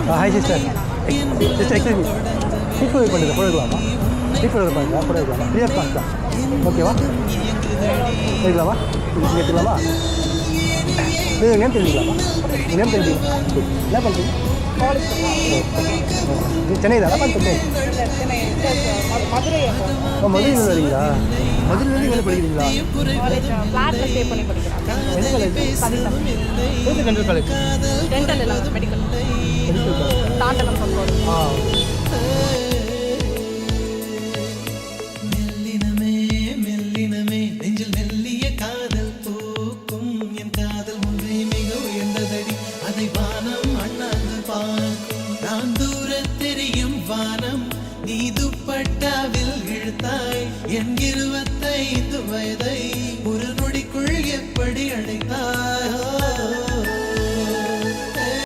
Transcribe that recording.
Hi sister. Sister excuse me. இப்போ பண்ணுறது போட எடுக்கலாமா? இப்போ பண்ணுறா போட எடுக்கலாமா? ஃப்ரீ ஆஃப் காஸ்ட் தான். ஓகேவா? எடுக்கலாமா? இது எடுத்துக்கலாமா? இது நேம் தெரிஞ்சுக்கலாமா? நேம் தெரிஞ்சுக்கலாம். என்ன பண்ணுறீங்க? சென்னை தானே பண்ணுறேன். மதுரையில் வரீங்களா? மதுரையிலேருந்து வேலை படிக்கிறீங்களா? என்ன காலேஜ்? Dental college. மெடிக்கல் மெல்லினமே மெல்லினமே நெஞ்சில் மெல்லிய காதல் பூக்கும் என் காதல் ஒன்றே மிக உயர்ந்ததடி அதை வானம்